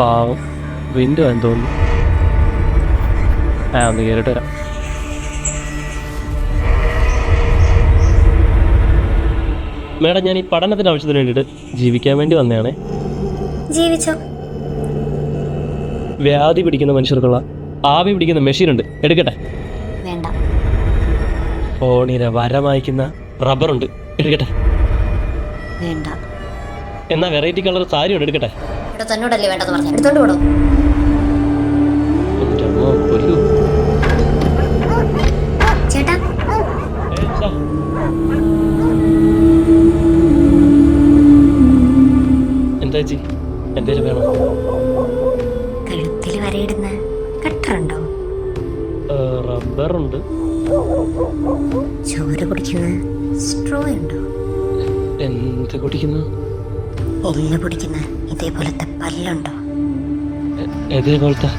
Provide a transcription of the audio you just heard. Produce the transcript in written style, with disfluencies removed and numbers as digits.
പാവം വിൻഡോ എന്ന് തോന്നുന്നു. ഒന്ന് കയറിയിട്ട് വരാം. മേഡം, ഞാൻ ഈ പഠനത്തിൻ്റെ ആവശ്യത്തിന് വേണ്ടിയിട്ട് ജീവിക്കാൻ വേണ്ടി വന്നതാണേ. ജീവിച്ചോ. വ്യാധി പിടിക്കുന്ന മനുഷ്യർക്കുള്ള ആവി പിടിക്കുന്ന മെഷീൻ ഉണ്ട്, എടുക്കട്ടെ? വേണ്ട. ഫോണിലെ വരമായിക്കുന്ന റബ്ബറുണ്ട്, എടുക്കട്ടെ? വേണ്ട. എന്നാ വെറൈറ്റി കളർ സാരി ഉണ്ട്, എടുക്കട്ടെ? ഇവിടെ തന്നോടല്ലേ വേണ്ടെന്ന് പറഞ്ഞു, എടുത്തോണ്ട് പോടോ. ചേട്ടാ, എന്താ ചേച്ചി, എന്തേലും വേണം? കഴുത്തിൽ വരയിടുന്ന കട്ടറുണ്ടോ? റബ്ബറുണ്ട്. ചോറ് കുടിക്കുന്ന സ്ട്രോ ഉണ്ടോ? എന്ത് കുടിക്കുന്നു? എല്ല് കുടിക്കുന്ന ഇതേപോലത്തെ പല്ലുണ്ടോ? ഇതേപോലത്തെ